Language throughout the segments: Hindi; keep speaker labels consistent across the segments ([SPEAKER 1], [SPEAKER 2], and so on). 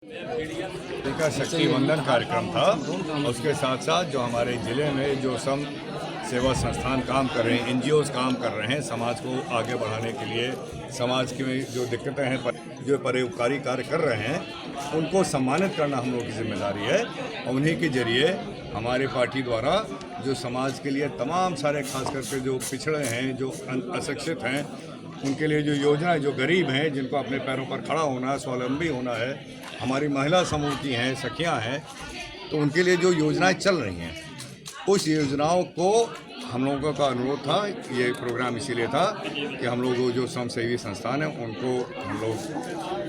[SPEAKER 1] का शक्ति वंदन कार्यक्रम था। उसके साथ साथ जो हमारे ज़िले में जो सम सेवा संस्थान काम कर रहे हैं, NGOs काम कर रहे हैं, समाज को आगे बढ़ाने के लिए, समाज की जो दिक्कतें हैं, जो परोपकारी कार्य कर रहे हैं, उनको सम्मानित करना हम लोगों की जिम्मेदारी है। और उन्हीं के जरिए हमारे पार्टी द्वारा जो समाज के लिए तमाम सारे, खास करके जो पिछड़े हैं, जो अशिक्षित हैं, उनके लिए जो योजनाएं, जो गरीब हैं, जिनको अपने पैरों पर खड़ा होना है, स्वावलंबी होना है, हमारी महिला समूह की हैं, सखियां हैं, तो उनके लिए जो योजनाएं चल रही हैं, उस योजनाओं को हम लोगों का अनुरोध था। ये प्रोग्राम इसीलिए था कि हम लोग जो स्वयंसेवी संस्थान हैं उनको हम लोग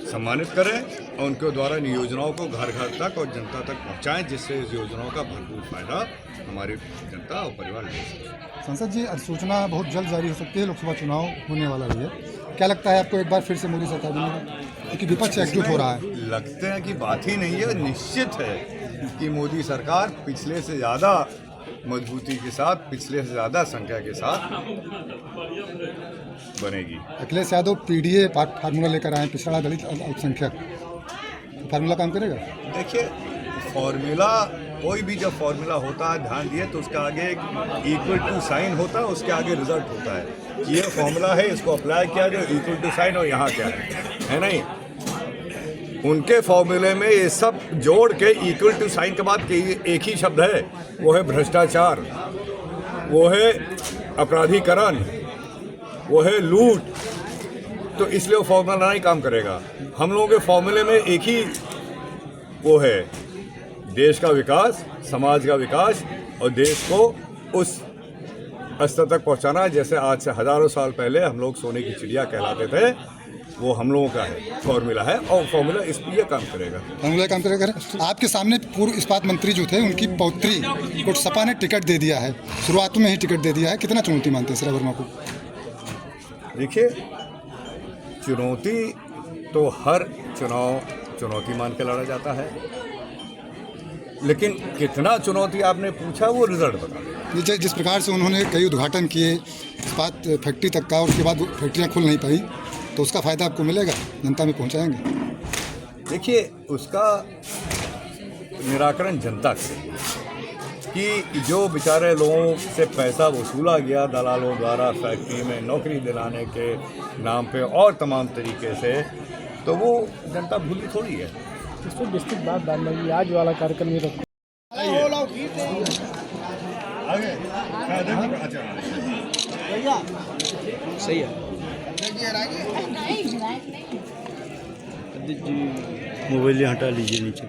[SPEAKER 1] सम्मानित करें और उनके द्वारा इन योजनाओं को घर घर तक और जनता तक पहुंचाएं, जिससे इस योजनाओं का भरपूर फायदा हमारी जनता और परिवार ले सके।
[SPEAKER 2] संसद जी, अधिसूचना बहुत जल्द जारी हो सकती है, लोकसभा चुनाव होने वाला भी है। क्या लगता है आपको, एक बार फिर से मोदी सरकार बनेगी? क्योंकि विपक्ष एकजुट हो रहा है।
[SPEAKER 1] लगते हैं कि बात ही नहीं है, निश्चित है कि मोदी सरकार पिछले से ज़्यादा मजबूती के साथ, पिछले से ज़्यादा संख्या के साथ बनेगी।
[SPEAKER 2] अखिलेश यादव PDA फार्मूला लेकर आए, पिछड़ा दलित अल्पसंख्यक, फार्मूला काम करेगा?
[SPEAKER 1] देखिए, फॉर्मूला, कोई भी जब फॉर्मूला होता है, ध्यान दिए तो उसका आगे इक्वल टू साइन होता है, उसके आगे रिजल्ट होता है। ये फॉर्मूला है, इसको अप्लाई किया जो इक्वल टू साइन, और यहाँ क्या है नहीं। उनके फॉर्मूले में ये सब जोड़ के इक्वल टू साइन के बाद एक ही शब्द है, वो है भ्रष्टाचार, वो है अपराधीकरण, वो है लूट। तो इसलिए वो फॉर्मूला नहीं काम करेगा। हम लोगों के फॉर्मूले में एक ही वो है, देश का विकास, समाज का विकास, और देश को उस स्तर तक पहुंचाना जैसे आज से हजारों साल पहले हम लोग सोने की चिड़िया कहलाते थे। वो हम लोगों का है, फॉर्मूला है, और फॉर्मूला इस पर काम करेगा।
[SPEAKER 2] फॉर्मूला काम करेगा। आपके सामने पूर्व इस्पात मंत्री जो थे, उनकी पौत्री को सपा ने टिकट दे दिया है, शुरुआत में ही टिकट दे दिया है। कितना चुनौती मानते हैं श्रेया वर्मा को?
[SPEAKER 1] देखिए, चुनौती तो हर चुनाव चुनौती मान के लड़ा जाता है, लेकिन कितना चुनौती आपने पूछा, वो रिजल्ट बता देगा।
[SPEAKER 2] जिस प्रकार से उन्होंने कई उद्घाटन किए इस्पात फैक्ट्री तक का, और उसके बाद फैक्ट्रियाँ खुल नहीं पाई, तो उसका फ़ायदा आपको मिलेगा, जनता में पहुंचाएंगे?
[SPEAKER 1] देखिए, उसका निराकरण जनता करेगी कि जो बेचारे लोगों से पैसा वसूला गया दलालों द्वारा फैक्ट्री में नौकरी दिलाने के नाम पे और तमाम तरीके से, तो वो जनता भूली थोड़ी है।
[SPEAKER 3] इसको डिस्ट्रिक्ट बात डालना है, आज वाला कार्यक्रम में रखो। सही है।
[SPEAKER 4] मोबाइल हटा लीजिए नीचे।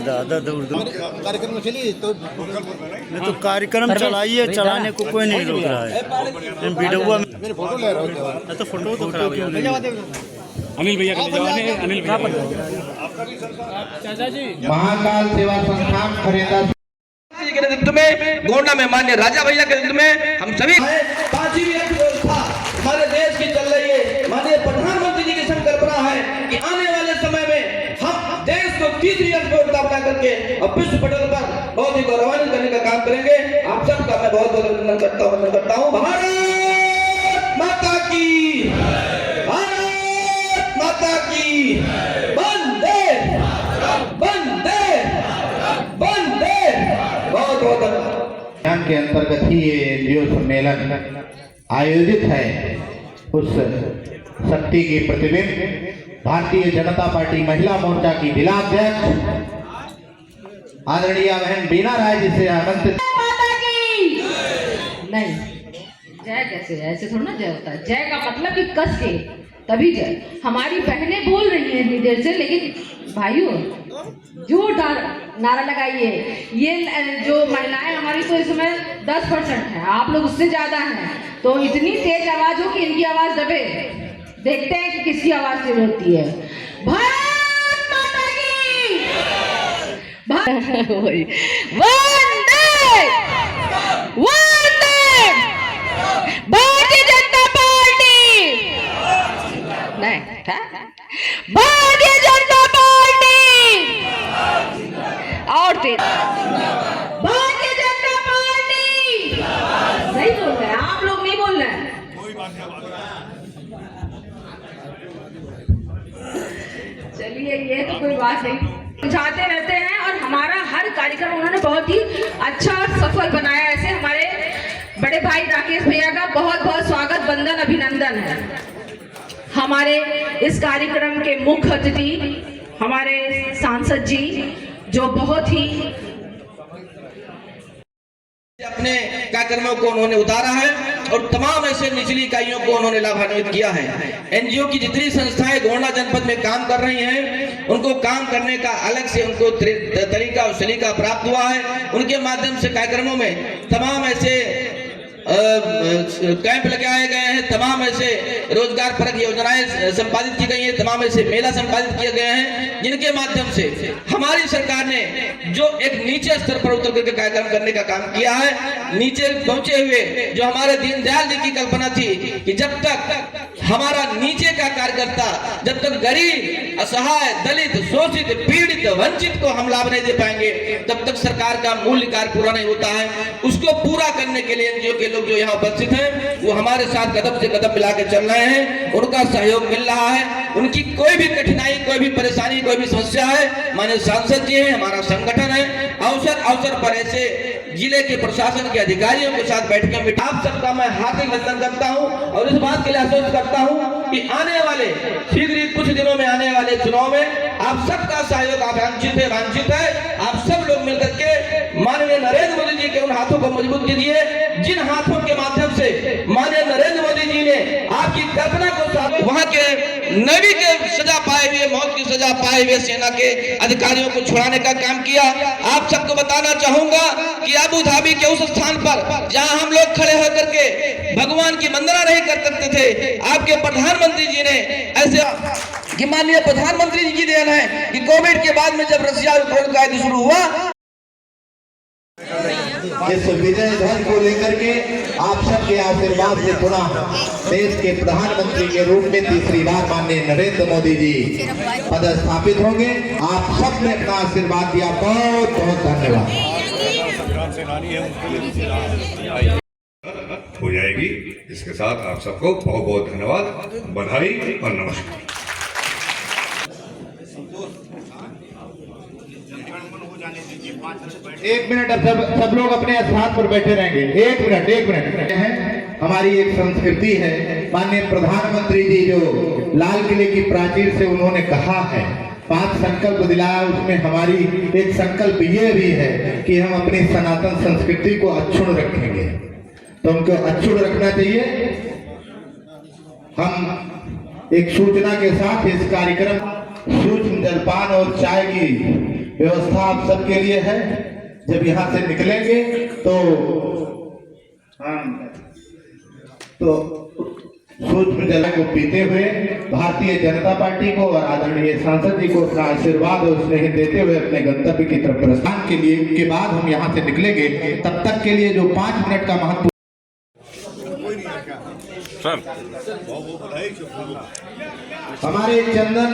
[SPEAKER 4] दादा उर्दू
[SPEAKER 2] कार्यक्रम में चलिए
[SPEAKER 4] तो कार्यक्रम चलाइए, चलाने को कोई नहीं रोक रहा है। वीडियो में
[SPEAKER 2] फोटो ले रहा हूँ,
[SPEAKER 4] तो फोटो तो खराब है।
[SPEAKER 3] अनिल भैया का जवान है, अनिल भैया चाचा जी।
[SPEAKER 5] महाकाल सेवा संस्थान खरीदा
[SPEAKER 6] के नेतृत्व में, गोंडा में माननीय राजा भैया के नेतृत्व में हम सभी
[SPEAKER 5] पांचवी अर्थव्यवस्था हमारे देश की चल रही है। माननीय प्रधानमंत्री जी की संकल्पना है कि आने वाले समय में हम देश को तीसरी अर्थव्यवस्था बना करके और विश्व पटल पर बहुत ही गौरवान्वित करने का काम करेंगे। आप सबका मैं बहुत बहुत अभिनंदन करता हूँ। भारत माता की, भारत माता की, वंदे वंदे वंदे। बहुत बहुत धन्यवाद। के अंतर्गत ही ये जो सम्मेलन आयोजित है, उस शक्ति की प्रतिबिंब भारतीय जनता पार्टी महिला मोर्चा की जिला अध्यक्ष आदरणीय बहन बीना राय जी से आमंत्रित।
[SPEAKER 7] नहीं, जय कैसे, ऐसे थोड़ा ना जय होता है। जय का मतलब कि कस के, तभी जय। हमारी बहनें बोल रही हैं इतनी देर से, लेकिन भाइयों जो नारा लगाइए। ये जो महिलाएं हमारी तो इसमें 10% है, आप लोग उससे ज्यादा हैं, तो इतनी तेज आवाज हो कि इनकी आवाज दबे। देखते हैं कि किसकी आवाज तेज होती है। भारत माता की, वंदे वंदे, भारतीय जनता पार्टी। नहीं, भारतीय जनता पार्टी और तेज भारतीय जनता पार्टी। सही बोल रहे हैं आप लोग, नहीं बोल रहे हैं। चलिए ये तो कोई बात नहीं, बुझाते रहते हैं और हमारा हर कार्यक्रम उन्होंने बहुत ही अच्छा और सफल बनाया। ऐसे हमारे बड़े भाई राकेश भैया का बहुत बहुत स्वागत, वंदन, अभिनंदन है। हमारे इस कार्यक्रम के मुख्य अतिथि हमारे सांसद जी, जो बहुत ही
[SPEAKER 6] अपने कार्यक्रमों को उन्होंने उतारा है और तमाम ऐसे निचली इकाइयों को उन्होंने लाभान्वित किया है। एनजीओ की जितनी संस्थाएं गोंडा जनपद में काम कर रही हैं, उनको काम करने का अलग से उनको तरीका और सलीका प्राप्त हुआ है। उनके माध्यम से कार्यक्रमों में तमाम ऐसे कैंप लगाए गए हैं, तमाम ऐसे रोजगार परक योजनाएं संपादित की गई हैं, तमाम ऐसे मेला संपादित किए गए हैं, जिनके माध्यम से हमारी सरकार ने जो एक नीचे स्तर पर उतर करके कार्यक्रम करने का काम किया है, नीचे पहुंचे हुए जो हमारे दीनदयाल जी की कल्पना थी कि जब तक हमारा नीचे का कार्यकर्ता, जब तक गरीब, असहाय, दलित, शोषित, पीड़ित, वंचित को हम लाभ नहीं दे पाएंगे, तब तक सरकार का मूल्य कार्य पूरा नहीं होता है। उसको पूरा करने के लिए एनजीओ के लोग जो यहाँ उपस्थित हैं, वो हमारे साथ कदम से कदम मिला के चल रहे हैं। उनका सहयोग मिल रहा है। उनकी कोई भी कठिनाई, कोई भी परेशानी, कोई भी समस्या है, माननीय सांसद जी हैं, हमारा संगठन है, अवसर पर ऐसे जिले के प्रशासन के अधिकारियों के साथ बैठकर बिठा। आप सबका मैं हार्दिक अभिनंदन करता हूं और इस बात के लिए आश्वस्त करता हूं कि आने वाले शीघ्र ही कुछ दिनों में आने वाले चुनाव में आप सबका सहयोग वांछित है। आप सब लोग मिलकर के माननीय नरेंद्र मोदी जी के उन हाथों को मजबूत कीजिए, जिन हाथों के माध्यम से माननीय नरेंद्र मोदी जी ने आपकी कल्पना को वहां के नेवी के सजा पाए हुए, मौत की सजा पाए हुए सेना के अधिकारियों को छुड़ाने का काम किया। आप सबको बताना चाहूंगा कि अबू धाबी के उस स्थान पर जहां हम लोग खड़े होकर के भगवान की वंदना नहीं कर सकते थे, आपके प्रधानमंत्री जी ने ऐसे कि माननीय प्रधानमंत्री जी की देन है कि कोविड के बाद में जब रशिया यूक्रेन का युद्ध शुरू हुआ,
[SPEAKER 5] इस विजय ध्वज को लेकर के आप सबके आशीर्वाद से पुनः देश के प्रधानमंत्री के रूप में तीसरी बार माननीय नरेंद्र मोदी जी पदस्थापित होंगे। आप सब ने अपना आशीर्वाद दिया, बहुत बहुत धन्यवाद।
[SPEAKER 1] हो जाएगी। इसके साथ आप सबको बहुत बहुत धन्यवाद, बधाई और नमस्कार।
[SPEAKER 5] एक मिनट, अब सब लोग अपने स्थान पर बैठे रहेंगे। एक मिनट। हमारी एक संस्कृति है, माननीय प्रधानमंत्री जी जो लाल किले की प्राचीर से उन्होंने कहा है, 5 संकल्प दिलाया, उसमें हमारी एक संकल्प ये भी है कि हम अपनी सनातन संस्कृति को अक्षुण्ण रखेंगे। तो हमको अक्षुण्ण रखना चाहिए। हम एक सूचना के साथ इस कार्यक्रम सूक्ष्म जलपान और चाय की व्यवस्था आप सबके लिए है। जब यहाँ से निकलेंगे तो सूक्ष्म जल को पीते हुए भारतीय जनता पार्टी को और आदरणीय सांसद जी को अपना आशीर्वाद और स्नेह देते हुए अपने गंतव्य की तरफ प्रस्थान के लिए के बाद हम यहाँ से निकलेंगे। तब तक के लिए जो 5 मिनट का महत्व हमारे चंदन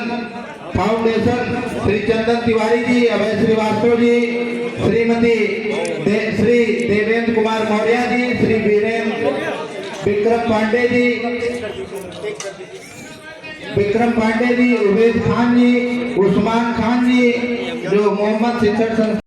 [SPEAKER 5] फाउंडेशन श्री चंदन तिवारी जी, अभय श्रीवास्तव जी, श्रीमती श्री देवेंद्र कुमार मौर्य जी, श्री विक्रम पांडे जी, उबैद खान जी, उस्मान खान जी, जो मोहम्मद शिक्षण